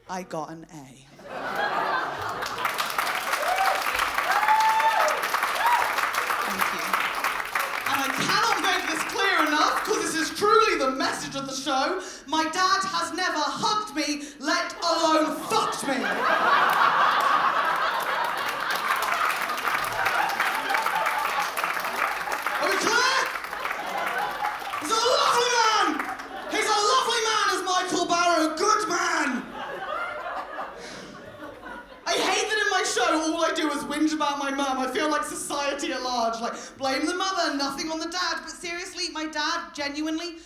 [SPEAKER 2] I got an A. Thank you. And I cannot make this clear enough, because this is truly the message of the show. My dad has never hugged me, let alone fucked me. Are we clear? He's a lovely man! He's a lovely man, as Michael Barrow, good man! I hate that in my show all I do is whinge about my mum. I feel like society at large, like blame the mother, nothing on the dad. But seriously, my dad, genuinely,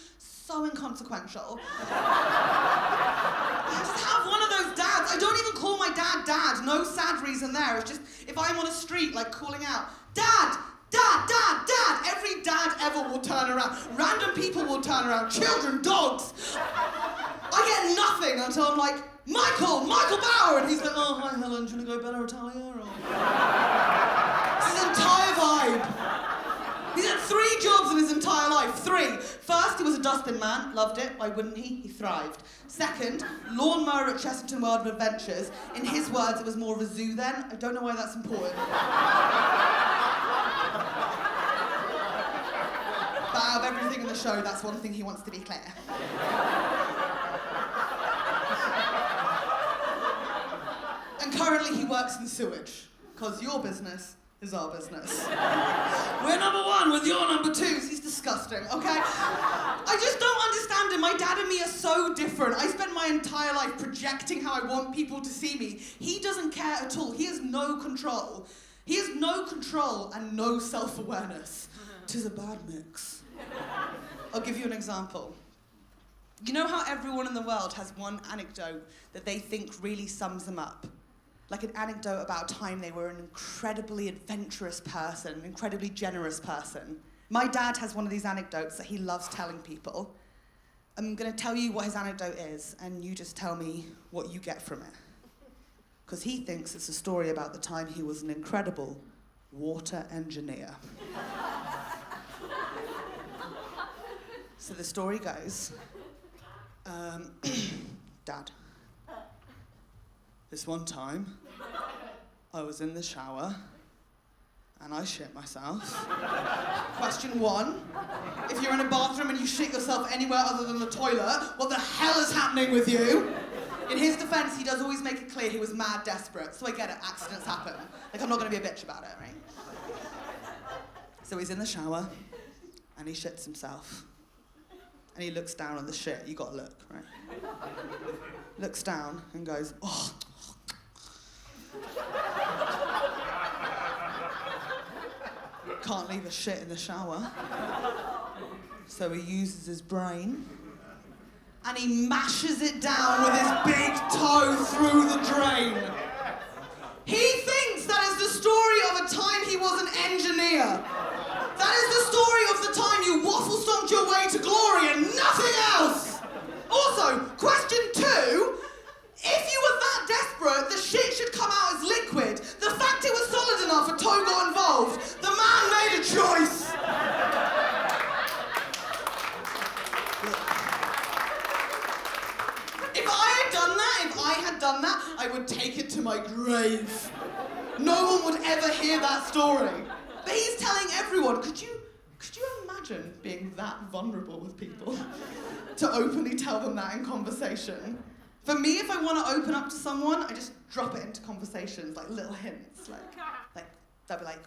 [SPEAKER 2] so inconsequential. I just have one of those dads. I don't even call my dad Dad. No sad reason there. It's just if I'm on a street, like calling out, Dad, Dad, Dad, Dad. Every dad ever will turn around. Random people will turn around. Children, dogs. I get nothing until I'm like, Michael Bauer, and he's like, oh, hi Helen, do you want to go Bella Italia? Or... It's his entire vibe. He's had 3 jobs in his entire life, 3. First, he was a dustbin man, loved it, why wouldn't he? He thrived. Second, lawnmower at Chesterton World of Adventures. In his words, it was more of a zoo then. I don't know why that's important. But out of everything in the show, that's one thing he wants to be clear. And currently he works in sewage, because your business is our business. We're number 1 with your number 2s. He's disgusting, okay? I just don't understand him. My dad and me are so different. I spend my entire life projecting how I want people to see me. He doesn't care at all. He has no control. He has no control and no self-awareness. 'Tis a bad mix. I'll give you an example. You know how everyone in the world has one anecdote that they think really sums them up? Like an anecdote about a time they were an incredibly adventurous person, an incredibly generous person. My dad has one of these anecdotes that he loves telling people. I'm going to tell you what his anecdote is, and you just tell me what you get from it. Because he thinks it's a story about the time he was an incredible water engineer. So the story goes, Dad, this one time, I was in the shower and I shit myself. Question 1, if you're in a bathroom and you shit yourself anywhere other than the toilet, what the hell is happening with you? In his defense, he does always make it clear he was mad desperate, so I get it, accidents happen. Like, I'm not gonna be a bitch about it, right? So he's in the shower and he shits himself. And he looks down on the shit. You gotta look, right? Looks down and goes, oh. Can't leave a shit in the shower. So he uses his brain and he mashes it down with his big toe through the drain. He thinks that is the story of a time he was an engineer. That is the story of the time you waffle stomped your way to glory and nothing else. Also, question 2, if you were that desperate, the shit should come out as liquid. The fact it was solid enough, a toe got involved. The man made a choice. If I had done that, I would take it to my grave. No one would ever hear that story. But he's telling everyone, could you imagine being that vulnerable with people? To openly tell them that in conversation? For me, if I want to open up to someone, I just drop it into conversations, like little hints. Like they'll be like,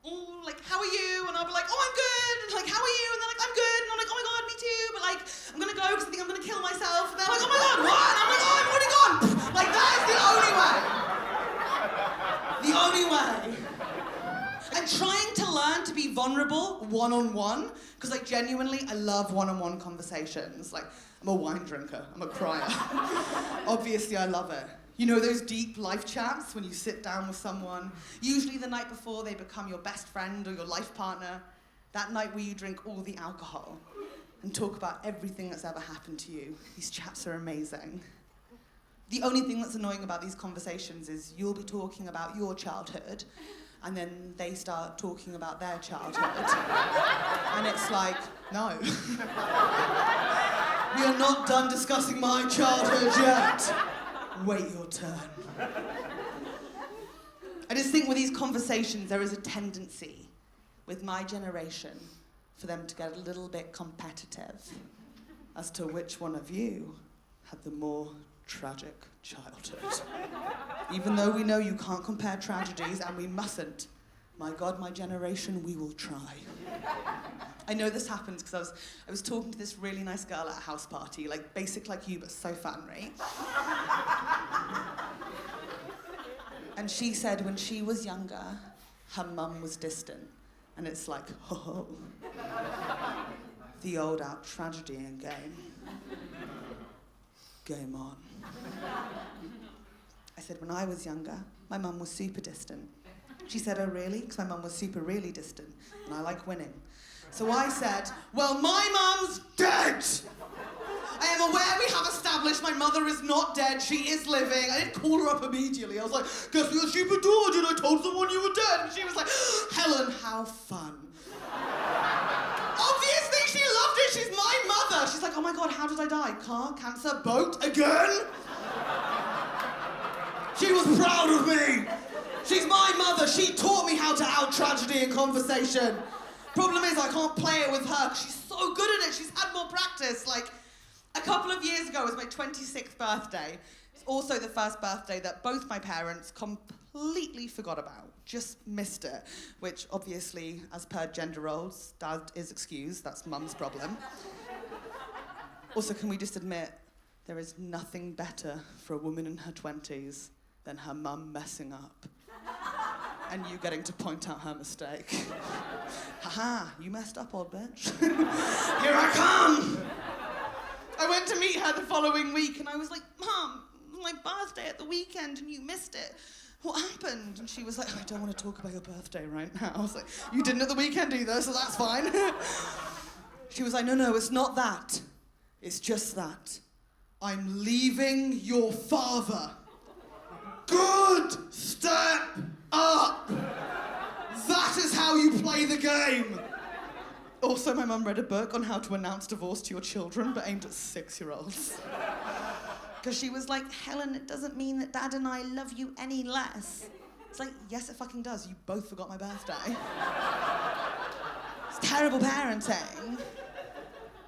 [SPEAKER 2] oh, like, how are you? And I'll be like, oh, I'm good. And like, how are you? And they're like, I'm good. And I'm like, oh my God, me too. But like, I'm gonna go because I think I'm gonna kill myself. And they're like, oh my God, what? And I'm like, oh, I'm already gone. Like, that is the only way. The only way. And trying to learn to be vulnerable one-on-one, because like genuinely, I love one-on-one conversations. Like, I'm a wine drinker, I'm a crier. Obviously, I love it. You know those deep life chats when you sit down with someone, usually the night before they become your best friend or your life partner, that night where you drink all the alcohol and talk about everything that's ever happened to you. These chats are amazing. The only thing that's annoying about these conversations is you'll be talking about your childhood, and then they start talking about their childhood. And it's like, no. We are not done discussing my childhood yet. Wait your turn. I just think with these conversations, there is a tendency with my generation for them to get a little bit competitive as to which one of you had the more tragic childhood. Even though we know you can't compare tragedies, and we mustn't, my God, my generation, we will try. I know this happens because I was talking to this really nice girl at a house party, like basic like you, but so fun, right? And she said when she was younger, her mum was distant. And it's like, oh. The old out tragedy and game. Game on. I said, when I was younger, my mum was super distant. She said, oh really? Because my mum was super really distant, and I like winning. So I said, well, my mum's dead! I am aware we have established my mother is not dead, she is living. I didn't call her up immediately. I was like, guess what she did? I told someone you were dead. And she was like, Helen, how fun. Obviously she loved it, she's my mother. She's like, oh my God, how did I die? Car, cancer, boat, again? She was proud of me. She's my mother. She taught me how to out tragedy in conversation. Problem is, I can't play it with her because she's so good at it. She's had more practice. Like, a couple of years ago was my 26th birthday. It's also the first birthday that both my parents completely forgot about. Just missed it. Which, obviously, as per gender roles, Dad is excused. That's Mum's problem. Also, can we just admit, there is nothing better for a woman in her 20s than her mum messing up. And you getting to point out her mistake. Haha, you messed up, old bitch. Here I come! I went to meet her the following week and I was like, Mum, it was my birthday at the weekend and you missed it. What happened? And she was like, I don't want to talk about your birthday right now. I was like, you didn't at the weekend either, so that's fine. She was like, no, it's not that. It's just that. I'm leaving your father. Good step up. That is how you play the game. Also, my mum read a book on how to announce divorce to your children, but aimed at 6-year-olds. Because she was like, Helen, it doesn't mean that Dad and I love you any less. It's like, yes, it fucking does. You both forgot my birthday. It's terrible parenting.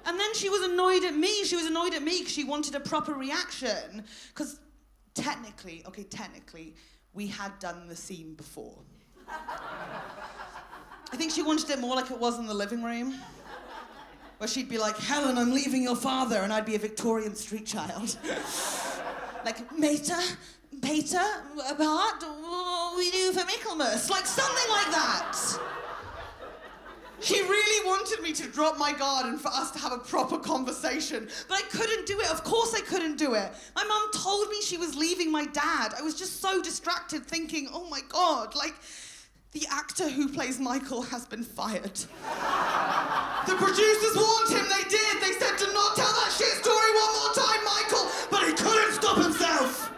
[SPEAKER 2] And then she was annoyed at me. She was annoyed at me because she wanted a proper reaction. Because technically, we had done the scene before. I think she wanted it more like it was in the living room. Where she'd be like, Helen, I'm leaving your father, and I'd be a Victorian street child. Like, Mater, what we do for Michaelmas? Like, something like that. She really wanted me to drop my guard and for us to have a proper conversation, but I couldn't do it. Of course I couldn't do it. My mum told me she was leaving my dad. I was just so distracted thinking, oh my God, like, the actor who plays Michael has been fired. The producers warned him, they did. They said, do not tell that shit story one more time, Michael, but he couldn't stop himself.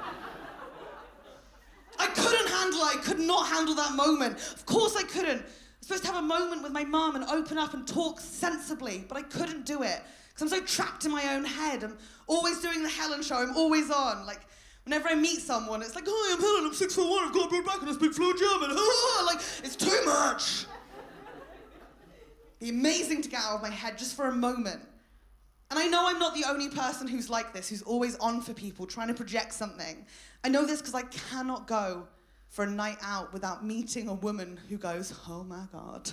[SPEAKER 2] I couldn't handle it. I could not handle that moment. Of course I couldn't. Supposed to have a moment with my mum and open up and talk sensibly, but I couldn't do it because I'm so trapped in my own head. I'm always doing the Helen show. I'm always on. Like, whenever I meet someone, it's like, hi, I'm Helen. I'm 6'1". I've got a broad back and I speak fluent German. Like, it's too much. It'd be amazing to get out of my head just for a moment. And I know I'm not the only person who's like this, who's always on for people, trying to project something. I know this because I cannot go for a night out without meeting a woman who goes, oh my God,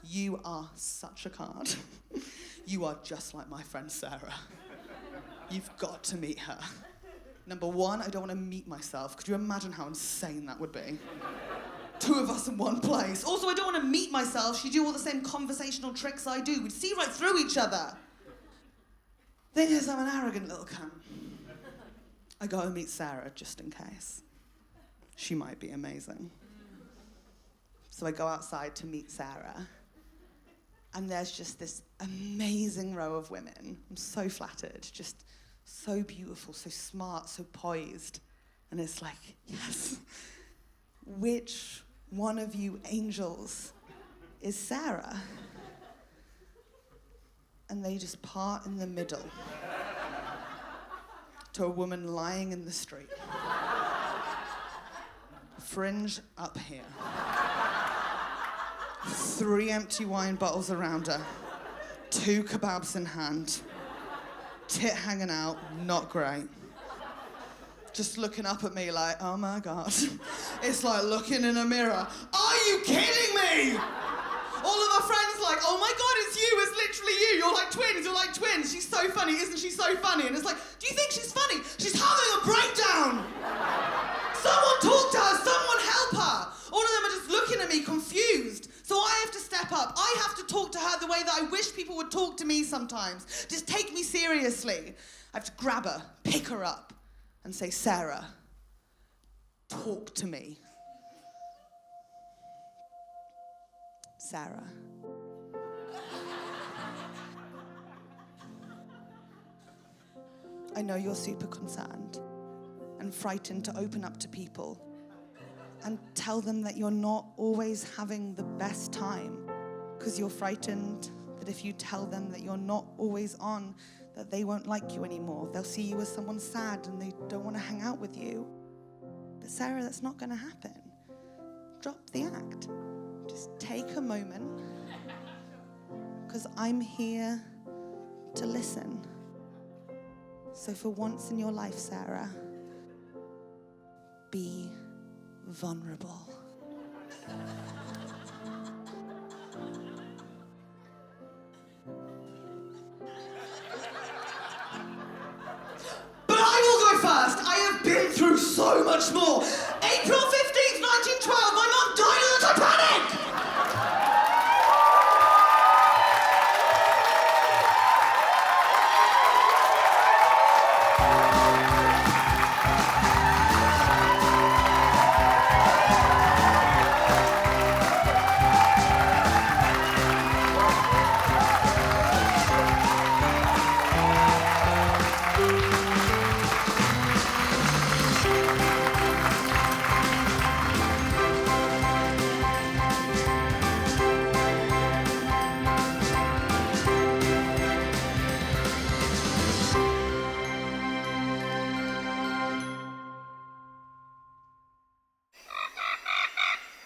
[SPEAKER 2] you are such a card. You are just like my friend Sarah. You've got to meet her. Number one, I don't want to meet myself. Could you imagine how insane that would be? 2 of us in one place. Also, I don't want to meet myself. She'd do all the same conversational tricks I do. We'd see right through each other. Thing is, I'm an arrogant little cunt. I go and meet Sarah just in case. She might be amazing. So I go outside to meet Sarah, and there's just this amazing row of women. I'm so flattered, just so beautiful, so smart, so poised. And it's like, yes, which one of you angels is Sarah? And they just part in the middle to a woman lying in the street. Fringe up here. 3 empty wine bottles around her. 2 kebabs in hand. Tit hanging out, not great. Just looking up at me like, oh my God. It's like looking in a mirror. Are you kidding me? All of our friends like, oh my God, it's you, it's literally you. You're like twins. She's so funny, isn't she so funny? And it's like, do you think she's funny? She's having a breakdown. Someone talk to her, someone help her. All of them are just looking at me confused. So I have to step up. I have to talk to her the way way that I wish people would talk to me sometimes. Just take me seriously. I have to grab her, pick her up, and say, Sarah, talk to me. Sarah. I know you're super concerned and frightened to open up to people and tell them that you're not always having the best time because you're frightened that if you tell them that you're not always on, that they won't like you anymore. They'll see you as someone sad and they don't want to hang out with you. But Sarah, that's not going to happen. Drop the act. Just take a moment because I'm here to listen. So for once in your life, Sarah, be vulnerable. But I will go first. I have been through so much more. April 15th, 1912, my mum died of the Titanic!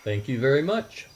[SPEAKER 3] Thank you very much.